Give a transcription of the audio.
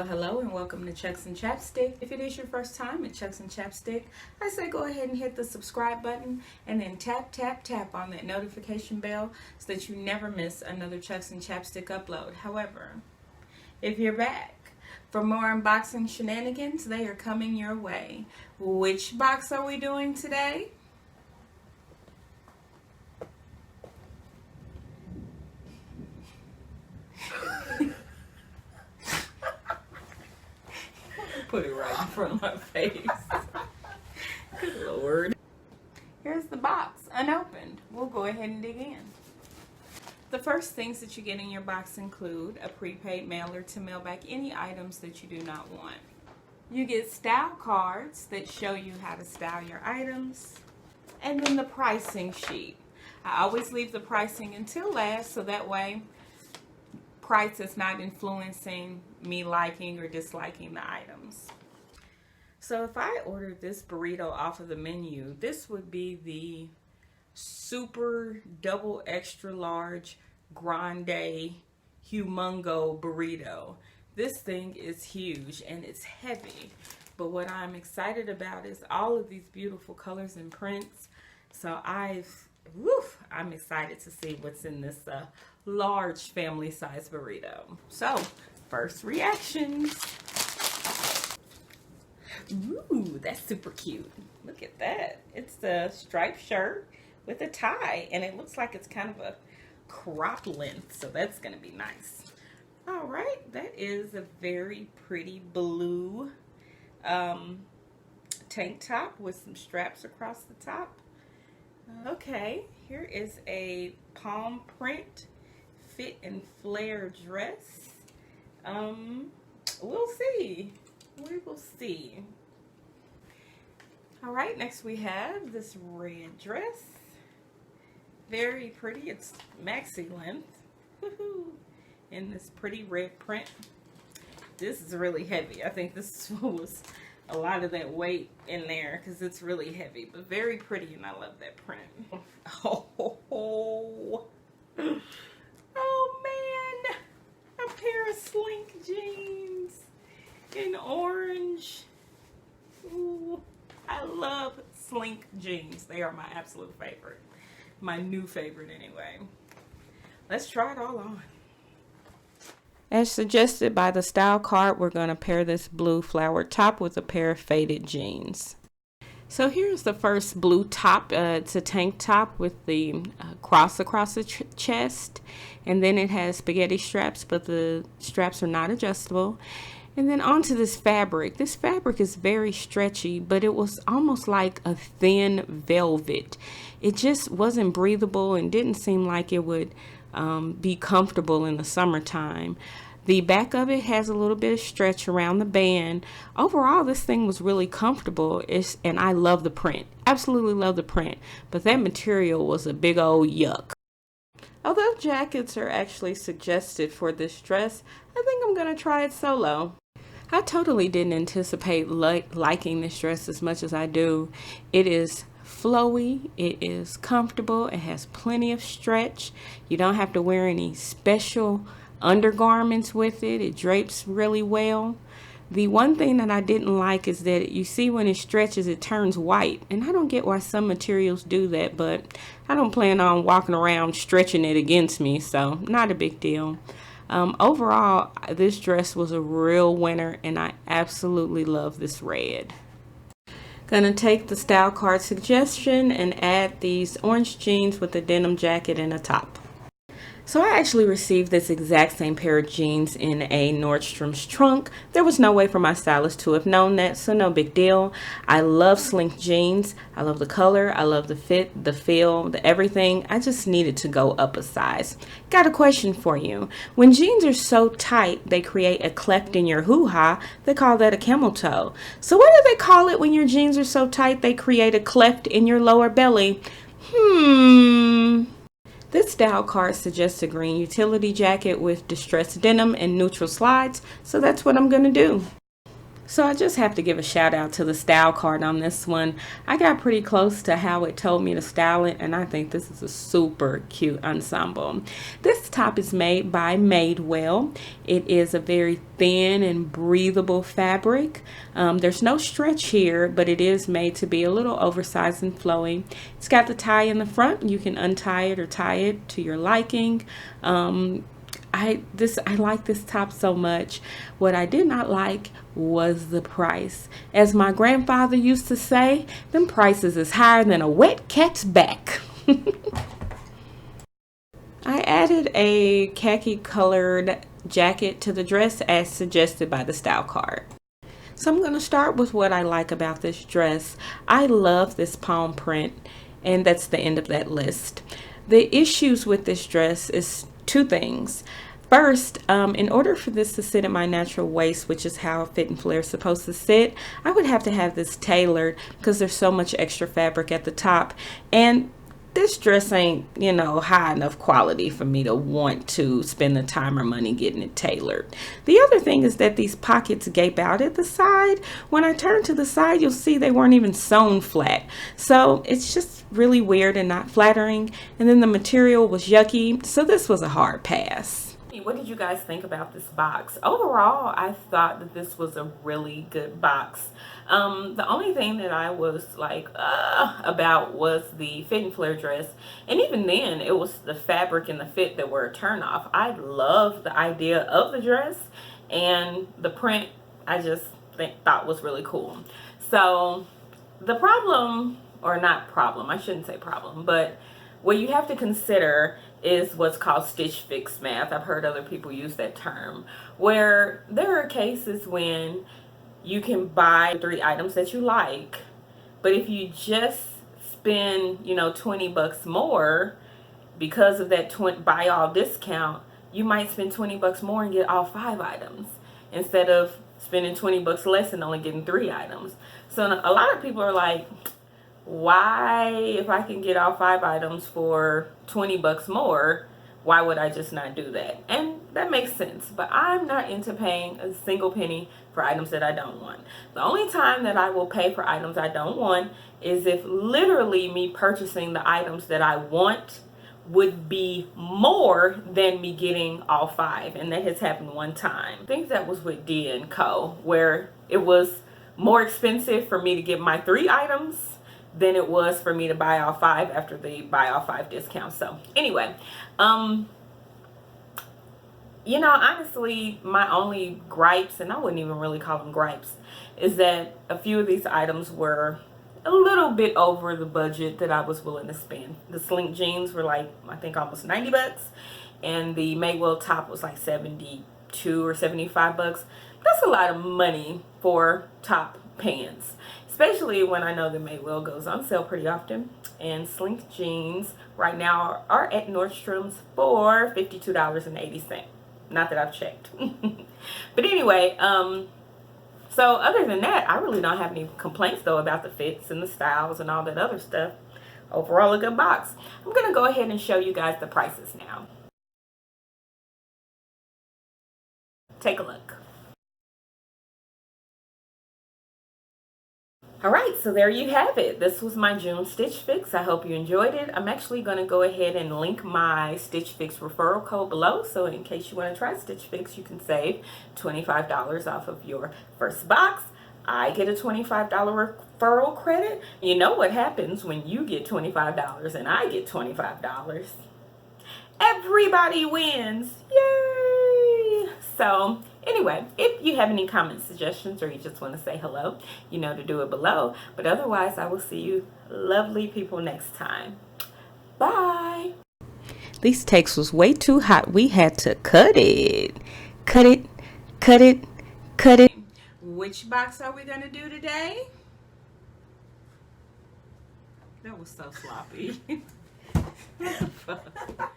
Hello, and welcome to Chucks and Chapstick. If it is your first time at Chucks and Chapstick, I say go ahead and hit the subscribe button and then tap on that notification bell so that you never miss another Chucks and Chapstick upload. However, if you're back for more unboxing shenanigans, they are coming your way. Which box are we doing today? Put it right in front of my face. Good Lord. Here's the box, unopened. We'll go ahead and dig in. The first things that you get in your box include a prepaid mailer to mail back any items that you do not want. You get style cards that show you how to style your items. And then the pricing sheet. I always leave the pricing until last so that way price is not influencing me liking or disliking the items. So if I ordered this burrito off of the menu, this would be the super double extra large grande humongo burrito. This thing is huge and it's heavy, but what I'm excited about is all of these beautiful colors and prints. So I'm excited to see what's in this large family size burrito. So first reactions. Ooh, that's super cute. Look at that. It's the striped shirt with a tie, and it looks like it's kind of a crop length, so that's gonna be nice. All right, that is a very pretty blue tank top with some straps across the top. Okay, here is a palm print fit and flare dress. We'll see. We will see. All right, next we have this red dress. Very pretty. It's maxi length. Woohoo! In this pretty red print. This is really heavy. I think this was a lot of that weight in there because it's really heavy, but very pretty, and I love that print. Oh man, a pair of Slink jeans in orange. Ooh, I love Slink jeans. They are my absolute favorite. My new favorite anyway. Let's try it all on. As suggested by the style card, we're going to pair this blue flowered top with a pair of faded jeans. So here's the first blue top. It's a tank top with the cross across the chest, and then it has spaghetti straps, but the straps are not adjustable. And then onto this fabric. This fabric is very stretchy, but it was almost like a thin velvet. It just wasn't breathable and didn't seem like it would be comfortable in the summertime. The back of it has a little bit of stretch around the band. Overall, this thing was really comfortable, and I love the print. Absolutely love the print, but that material was a big old yuck. Although jackets are actually suggested for this dress, I think I'm going to try it solo. I totally didn't anticipate liking this dress as much as I do. It is flowy, it is comfortable, it has plenty of stretch. You don't have to wear any special undergarments with it. It drapes really well. The one thing that I didn't like is that you see when it stretches, it turns white. And I don't get why some materials do that, but I don't plan on walking around stretching it against me, so not a big deal. Overall, this dress was a real winner, and I absolutely love this red. Gonna take the style card suggestion and add these orange jeans with a denim jacket and a top. So I actually received this exact same pair of jeans in a Nordstrom's trunk. There was no way for my stylist to have known that, so no big deal. I love Slink jeans. I love the color. I love the fit, the feel, the everything. I just needed to go up a size. Got a question for you. When jeans are so tight, they create a cleft in your hoo-ha. They call that a camel toe. So what do they call it when your jeans are so tight they create a cleft in your lower belly? This style card suggests a green utility jacket with distressed denim and neutral slides, so that's what I'm going to do. So I just have to give a shout out to the style card on this one. I got pretty close to how it told me to style it, and I think this is a super cute ensemble. This top is made by Madewell. It is a very thin and breathable fabric. There's no stretch here, but it is made to be a little oversized and flowy. It's got the tie in the front. You can untie it or tie it to your liking. I like this top so much. What I did not like was the price. As my grandfather used to say, them prices is higher than a wet cat's back. I added a khaki colored jacket to the dress as suggested by the style card. So I'm going to start with what I like about this dress. I love this palm print, and that's the end of that list. The issues with this dress is two things. First, in order for this to sit at my natural waist, which is how a fit and flare is supposed to sit, I would have to have this tailored because there's so much extra fabric at the top. And this dress ain't, high enough quality for me to want to spend the time or money getting it tailored. The other thing is that these pockets gape out at the side. When I turn to the side, you'll see they weren't even sewn flat. So it's just really weird and not flattering. And then the material was yucky. So this was a hard pass. What did you guys think about this box? Overall, I thought that this was a really good box. The only thing that I was like about was the fit and flare dress, and even then it was the fabric and the fit that were a turn off. I love the idea of the dress, and the print I just thought was really cool. So the problem, or not problem, I shouldn't say problem, but what you have to consider is what's called stitch fix math. I've heard other people use that term, where there are cases when you can buy 3 items that you like, but if you just spend 20 bucks more because of that buy all discount, you might spend 20 bucks more and get all 5 items instead of spending 20 bucks less and only getting 3 items. So a lot of people are like, why, if I can get all 5 items for 20 bucks more, why would I just not do that? And that makes sense, but I'm not into paying a single penny for items that I don't want. The only time that I will pay for items I don't want is if literally me purchasing the items that I want would be more than me getting all 5, and that has happened one time. I think that was with D&Co, where it was more expensive for me to get my 3 items than it was for me to buy all 5 after the buy all 5 discount. So anyway, honestly, my only gripes, and I wouldn't even really call them gripes, is that a few of these items were a little bit over the budget that I was willing to spend. The slink jeans were like, I think almost 90 bucks, and the Madewell top was like 72 or 75 bucks. That's a lot of money for top pants, especially when I know that Madewell goes on sale pretty often. And slink jeans right now are at Nordstrom's for $52.80. Not that I've checked. But anyway, so other than that, I really don't have any complaints though about the fits and the styles and all that other stuff. Overall, a good box. I'm going to go ahead and show you guys the prices now. Take a look. Alright, so there you have it. This was my June Stitch Fix. I hope you enjoyed it. I'm actually going to go ahead and link my Stitch Fix referral code below. So in case you want to try Stitch Fix, you can save $25 off of your first box. I get a $25 referral credit. You know what happens when you get $25 and I get $25? Everybody wins. Yay! So anyway, if you have any comments, suggestions, or you just want to say hello, you know to do it below. But otherwise, I will see you lovely people next time. Bye. These takes was way too hot. We had to cut it. Cut it. Cut it. Cut it. Which box are we going to do today? That was so sloppy. What the fuck?